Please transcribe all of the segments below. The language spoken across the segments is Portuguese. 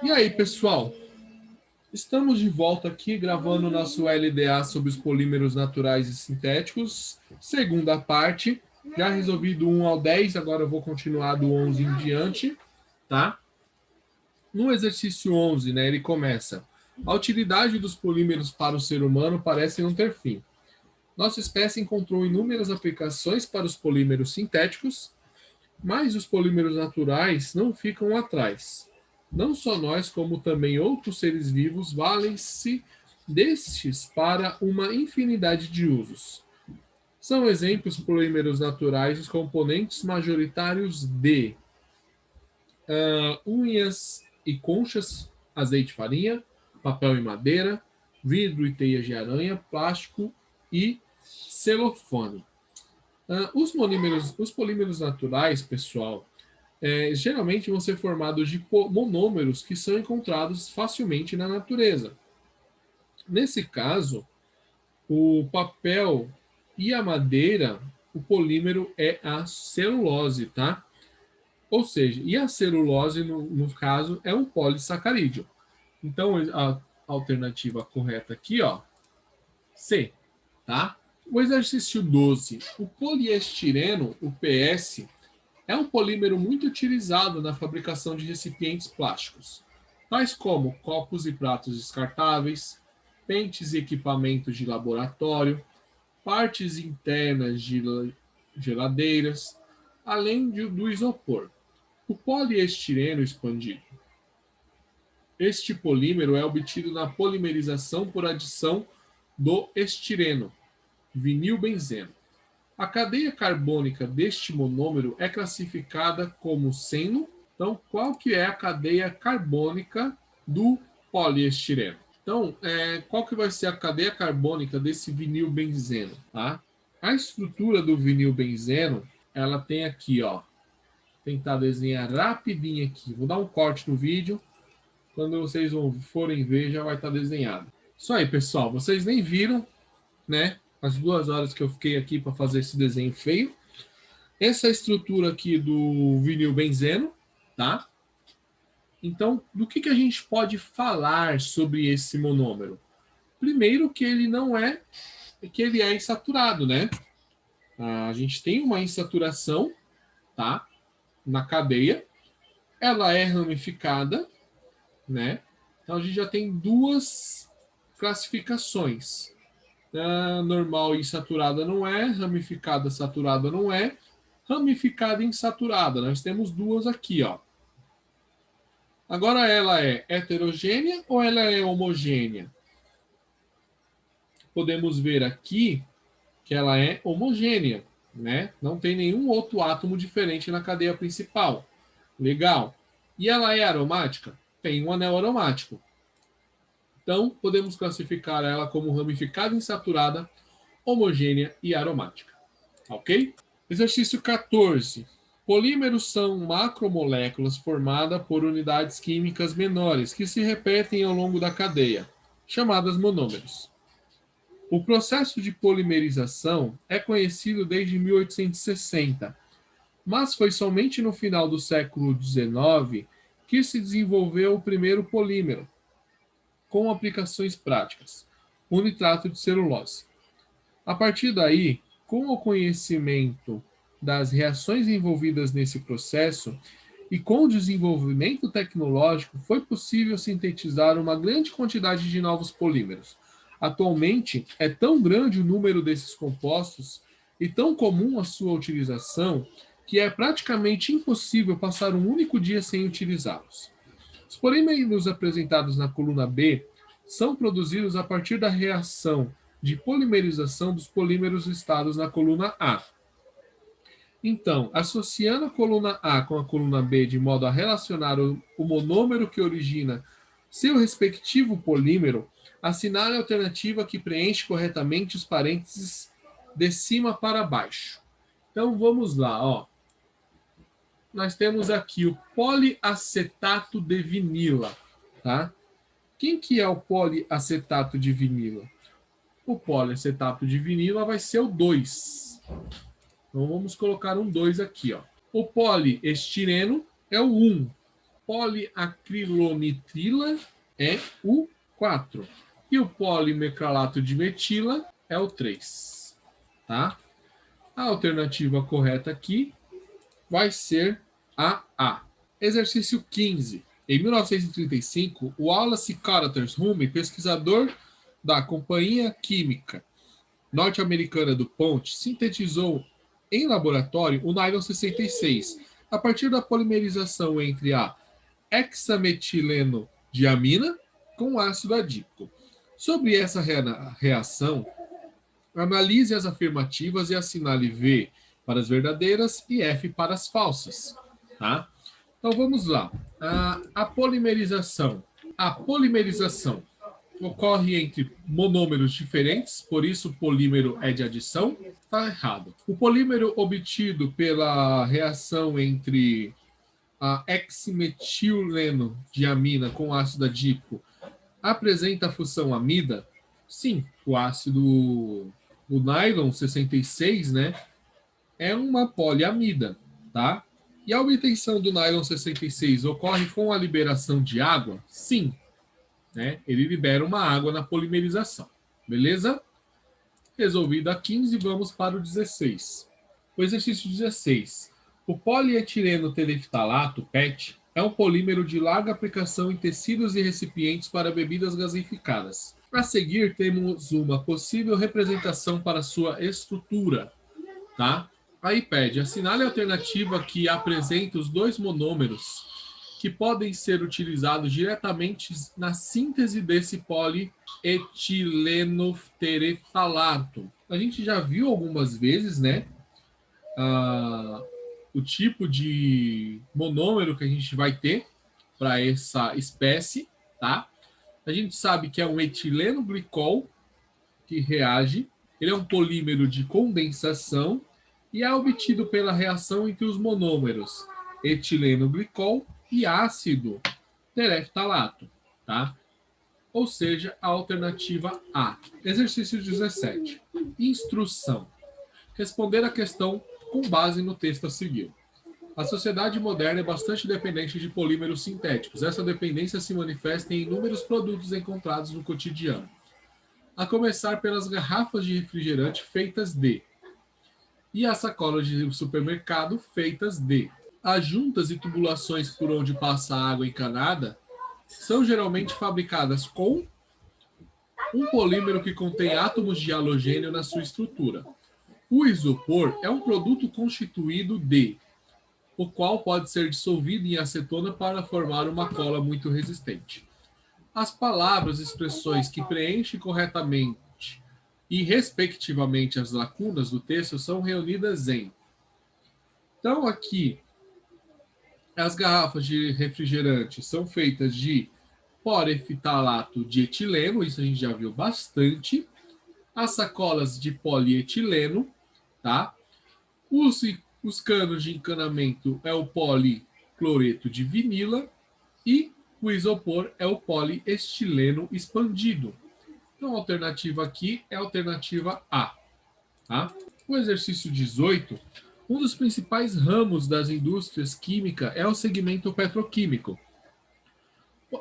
E aí, pessoal? Estamos de volta aqui gravando o nosso LDA sobre os polímeros naturais e sintéticos. Segunda parte. Já resolvi do 1 ao 10, agora eu vou continuar do 11 em diante, tá? No exercício 11, né, ele começa: a utilidade dos polímeros para o ser humano parece não ter fim. Nossa espécie encontrou inúmeras aplicações para os polímeros sintéticos, mas os polímeros naturais não ficam atrás. Não só nós, como também outros seres vivos valem-se destes para uma infinidade de usos. São exemplos polímeros naturais os componentes majoritários de unhas e conchas, azeite e farinha, papel e madeira, vidro e teias de aranha, plástico e celofane. Os polímeros naturais, pessoal, geralmente vão ser formados de monômeros que são encontrados facilmente na natureza. Nesse caso, o papel e a madeira, o polímero é a celulose, tá? Ou seja, e a celulose, no caso, é um polissacarídeo. Então, a alternativa correta aqui, ó, C, tá? O exercício 12. O poliestireno, o PS, é um polímero muito utilizado na fabricação de recipientes plásticos, tais como copos e pratos descartáveis, pentes e equipamentos de laboratório, partes internas de geladeiras, além do isopor. O poliestireno expandido. Este polímero é obtido na polimerização por adição do estireno, vinilbenzeno. A cadeia carbônica deste monômero é classificada como seno. Então, qual que é a cadeia carbônica do poliestireno? Então, qual que vai ser a cadeia carbônica desse vinilbenzeno? Tá? A estrutura do vinilbenzeno, ela tem aqui, ó. Vou tentar desenhar rapidinho aqui. Vou dar um corte no vídeo. Quando vocês forem ver, já vai estar desenhado. Isso aí, pessoal. Vocês nem viram, né? As 2 horas que eu fiquei aqui para fazer esse desenho feio. Essa é a estrutura aqui do vinilbenzeno, tá? Então, do que a gente pode falar sobre esse monômero? Primeiro que ele não é, que ele é insaturado, né? A gente tem uma insaturação, tá? Na cadeia, ela é ramificada, né? Então a gente já tem duas classificações. Normal e insaturada não é, ramificada saturada não é, ramificada e insaturada. Nós temos duas aqui, ó. Agora ela é heterogênea ou ela é homogênea? Podemos ver aqui que ela é homogênea, né? Não tem nenhum outro átomo diferente na cadeia principal. Legal. E ela é aromática? Tem um anel aromático. Então, podemos classificar ela como ramificada insaturada, homogênea e aromática. Ok? Exercício 14. Polímeros são macromoléculas formadas por unidades químicas menores que se repetem ao longo da cadeia, chamadas monômeros. O processo de polimerização é conhecido desde 1860, mas foi somente no final do século XIX que se desenvolveu o primeiro polímero, com aplicações práticas, o nitrato de celulose. A partir daí, com o conhecimento das reações envolvidas nesse processo e com o desenvolvimento tecnológico, foi possível sintetizar uma grande quantidade de novos polímeros. Atualmente, é tão grande o número desses compostos e tão comum a sua utilização que é praticamente impossível passar um único dia sem utilizá-los. Os polímeros apresentados na coluna B são produzidos a partir da reação de polimerização dos polímeros listados na coluna A. Então, associando a coluna A com a coluna B de modo a relacionar o monômero que origina seu respectivo polímero, assinale a alternativa que preenche corretamente os parênteses de cima para baixo. Então, vamos lá, ó. Nós temos aqui o poliacetato de vinila, tá? Quem que é o poliacetato de vinila? O poliacetato de vinila vai ser o 2. Então vamos colocar um 2 aqui, ó. O poliestireno é o 1. poliacrilonitrila é o 4. E o polimecralato de metila é o 3. Tá? A alternativa correta aqui vai ser a A. Exercício 15. Em 1935, o Wallace Carothers-Hume, pesquisador da Companhia Química norte-americana do Ponte, sintetizou em laboratório o nylon 66, a partir da polimerização entre a hexametileno diamina com ácido adípico. Sobre essa reação, analise as afirmativas e assinale V para as verdadeiras e F para as falsas. Tá? Então vamos lá. A polimerização. A polimerização ocorre entre monômeros diferentes, por isso o polímero é de adição. Está errado. O polímero obtido pela reação entre a hexametileno diamina com ácido adípico apresenta a função amida? Sim, o ácido o nylon 66, né, é uma poliamida, tá? E a obtenção do nylon 66 ocorre com a liberação de água? Sim, né? Ele libera uma água na polimerização. Beleza? Resolvido a 15, vamos para o 16. O exercício 16. O polietileno tereftalato, PET, é um polímero de larga aplicação em tecidos e recipientes para bebidas gasificadas. A seguir, temos uma possível representação para sua estrutura. Tá? Aí pede, assinale a alternativa que apresenta os dois monômeros que podem ser utilizados diretamente na síntese desse polietilenotereftalato. A gente já viu algumas vezes, né, o tipo de monômero que a gente vai ter para essa espécie, tá? A gente sabe que é um etileno glicol que reage, ele é um polímero de condensação e é obtido pela reação entre os monômeros etileno glicol e ácido tereftalato, tá? Ou seja, a alternativa A. Exercício 17. Instrução. Responder a questão com base no texto a seguir. A sociedade moderna é bastante dependente de polímeros sintéticos. Essa dependência se manifesta em inúmeros produtos encontrados no cotidiano. A começar pelas garrafas de refrigerante feitas de e as sacolas de supermercado feitas de. As juntas e tubulações por onde passa a água encanada são geralmente fabricadas com um polímero que contém átomos de halogênio na sua estrutura. O isopor é um produto constituído de, o qual pode ser dissolvido em acetona para formar uma cola muito resistente. As palavras e expressões que preenchem corretamente e, respectivamente, as lacunas do texto são reunidas em. Então, aqui, as garrafas de refrigerante são feitas de polieftalato de etileno, isso a gente já viu bastante. As sacolas de polietileno, tá? Os canos de encanamento é o policloreto de vinila e o isopor é o poliestileno expandido. Então, a alternativa aqui é a alternativa A. Tá? O exercício 18, um dos principais ramos das indústrias químicas é o segmento petroquímico.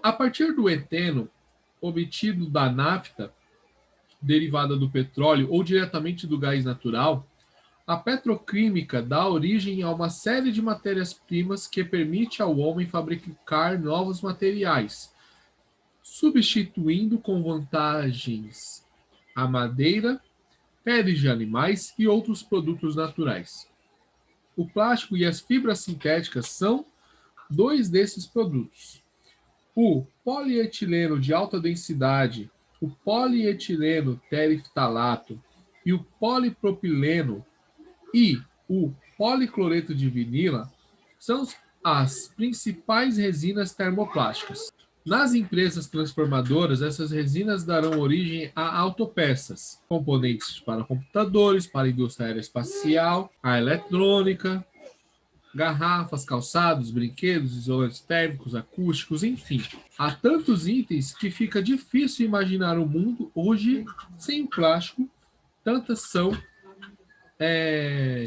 A partir do eteno, obtido da nafta, derivada do petróleo ou diretamente do gás natural, a petroquímica dá origem a uma série de matérias-primas que permite ao homem fabricar novos materiais, substituindo com vantagens a madeira, peles de animais e outros produtos naturais. O plástico e as fibras sintéticas são dois desses produtos. O polietileno de alta densidade, o polietileno tereftalato e o polipropileno e o policloreto de vinila são as principais resinas termoplásticas. Nas empresas transformadoras, essas resinas darão origem a autopeças, componentes para computadores, para a indústria aeroespacial, a eletrônica, garrafas, calçados, brinquedos, isolantes térmicos, acústicos, enfim. Há tantos itens que fica difícil imaginar um mundo hoje sem o plástico. Tantas são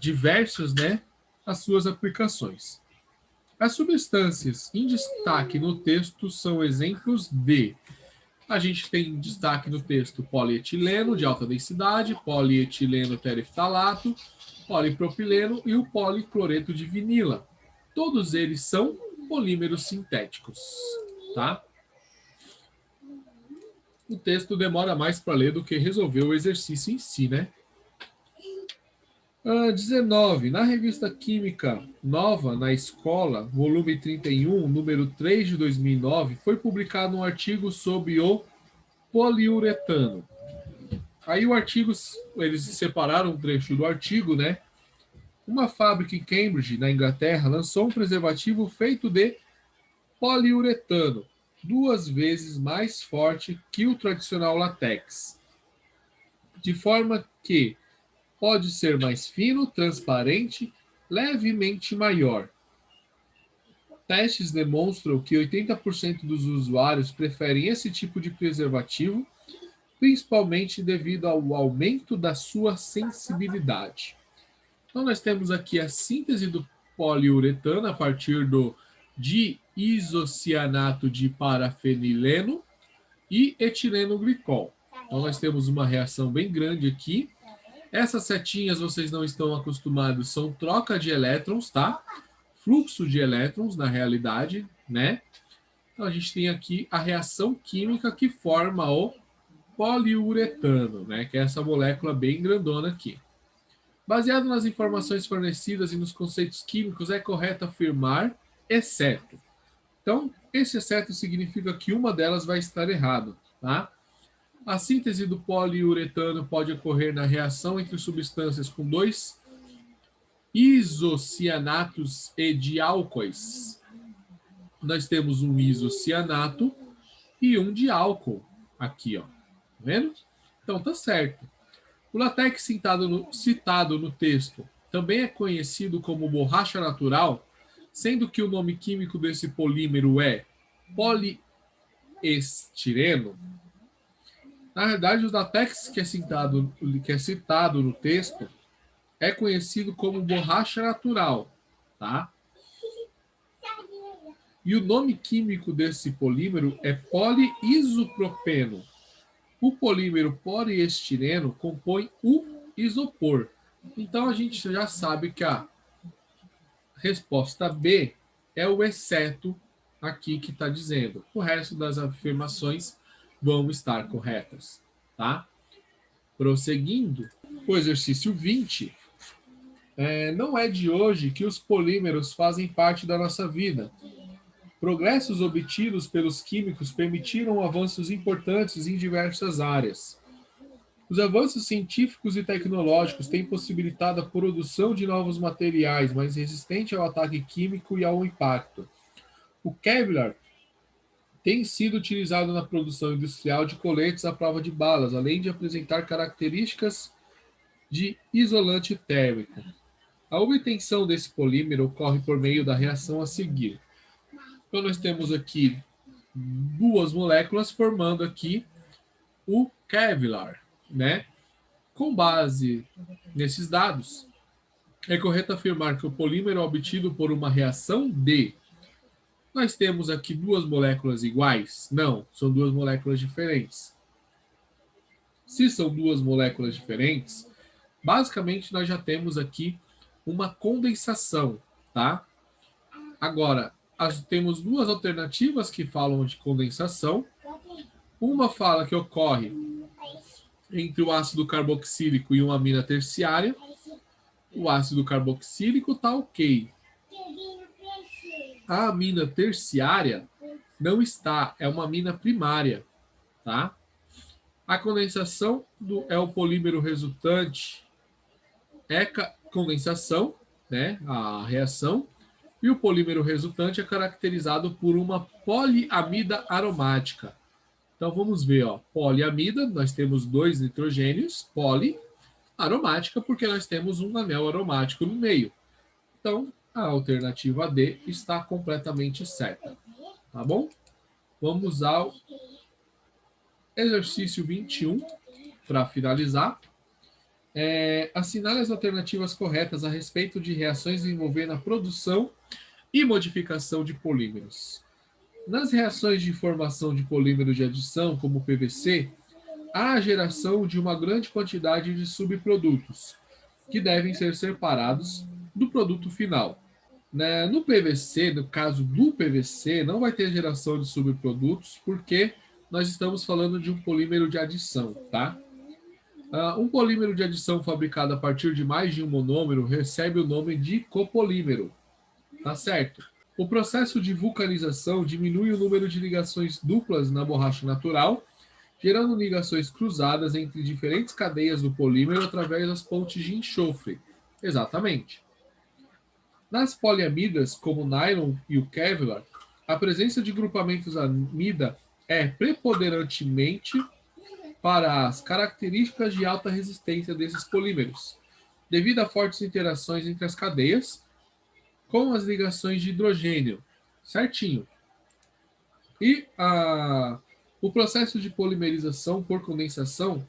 diversas, né, as suas aplicações. As substâncias em destaque no texto são exemplos de... A gente tem destaque no texto polietileno de alta densidade, polietileno tereftalato, polipropileno e o policloreto de vinila. Todos eles são polímeros sintéticos, tá? O texto demora mais para ler do que resolver o exercício em si, né? 19. Na revista Química Nova na Escola, volume 31, número 3 de 2009, foi publicado um artigo sobre o poliuretano. Aí o artigo, eles separaram um trecho do artigo, né? Uma fábrica em Cambridge, na Inglaterra, lançou um preservativo feito de poliuretano, 2 vezes mais forte que o tradicional látex, de forma que pode ser mais fino, transparente, levemente maior. Testes demonstram que 80% dos usuários preferem esse tipo de preservativo, principalmente devido ao aumento da sua sensibilidade. Então, nós temos aqui a síntese do poliuretano a partir do diisocianato de parafenileno e etileno glicol. Então, nós temos uma reação bem grande aqui. Essas setinhas vocês não estão acostumados, são troca de elétrons, tá? Fluxo de elétrons, na realidade, né? Então, a gente tem aqui a reação química que forma o poliuretano, né? Que é essa molécula bem grandona aqui. Baseado nas informações fornecidas e nos conceitos químicos, é correto afirmar exceto. Então, esse exceto significa que uma delas vai estar errado, tá? A síntese do poliuretano pode ocorrer na reação entre substâncias com 2 isocianatos e diálcois. Nós temos um isocianato e um diálcool aqui, ó. Tá vendo? Então tá certo. O látex citado no texto também é conhecido como borracha natural, sendo que o nome químico desse polímero é poliestireno. Na verdade, o látex que é citado no texto é conhecido como borracha natural, tá? E o nome químico desse polímero é poliisopropeno. O polímero poliestireno compõe o isopor. Então, a gente já sabe que a resposta B é o exceto aqui que está dizendo. O resto das afirmações vão estar corretas, tá? Prosseguindo, o exercício 20. Não é de hoje que os polímeros fazem parte da nossa vida. Progressos obtidos pelos químicos permitiram avanços importantes em diversas áreas. Os avanços científicos e tecnológicos têm possibilitado a produção de novos materiais mais resistentes ao ataque químico e ao impacto. O Kevlar tem sido utilizado na produção industrial de coletes à prova de balas, além de apresentar características de isolante térmico. A obtenção desse polímero ocorre por meio da reação a seguir. Então, nós temos aqui 2 moléculas formando aqui o Kevlar, né? Com base nesses dados, é correto afirmar que o polímero é obtido por uma reação de... Nós temos aqui 2 moléculas iguais? Não, são 2 moléculas diferentes. Se são 2 moléculas diferentes, basicamente nós já temos aqui uma condensação, tá? Agora, temos 2 alternativas que falam de condensação. Uma fala que ocorre entre o ácido carboxílico e uma amina terciária. O ácido carboxílico está ok. A amina terciária não está, é uma amina primária, tá? A condensação é o polímero resultante, é condensação, né? A reação. E o polímero resultante é caracterizado por uma poliamida aromática. Então vamos ver, ó, poliamida, nós temos 2 nitrogênios, poli, aromática, porque nós temos um anel aromático no meio. Então, a alternativa D está completamente certa. Tá bom? Vamos ao exercício 21, para finalizar. Assinale as alternativas corretas a respeito de reações envolvendo a produção e modificação de polímeros. Nas reações de formação de polímeros de adição, como o PVC, há a geração de uma grande quantidade de subprodutos, que devem ser separados do produto final. Né? No PVC, no caso do PVC, não vai ter geração de subprodutos, porque nós estamos falando de um polímero de adição, tá? Um polímero de adição fabricado a partir de mais de um monômero recebe o nome de copolímero, tá certo? O processo de vulcanização diminui o número de ligações duplas na borracha natural, gerando ligações cruzadas entre diferentes cadeias do polímero através das pontes de enxofre. Exatamente. Nas poliamidas, como o nylon e o Kevlar, a presença de grupamentos amida é preponderantemente para as características de alta resistência desses polímeros, devido a fortes interações entre as cadeias, com as ligações de hidrogênio, certinho. E o processo de polimerização por condensação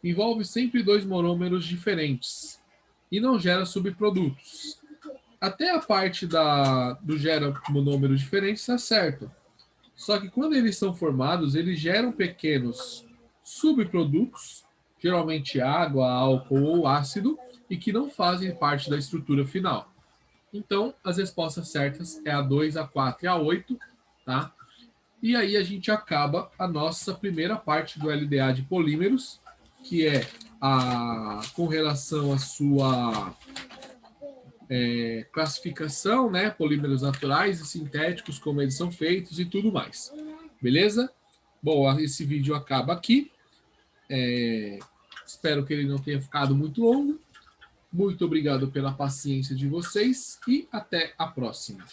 envolve sempre dois monômeros diferentes e não gera subprodutos. Até a parte do gera monômeros diferentes está certo. Só que quando eles são formados, eles geram pequenos subprodutos, geralmente água, álcool ou ácido, e que não fazem parte da estrutura final. Então, as respostas certas é a 2, a 4 e a 8, tá? E aí a gente acaba a nossa primeira parte do LDA de polímeros, que é com relação à sua classificação, né? Polímeros naturais e sintéticos, como eles são feitos e tudo mais. Beleza? Bom, esse vídeo acaba aqui. Espero que ele não tenha ficado muito longo. Muito obrigado pela paciência de vocês e até a próxima.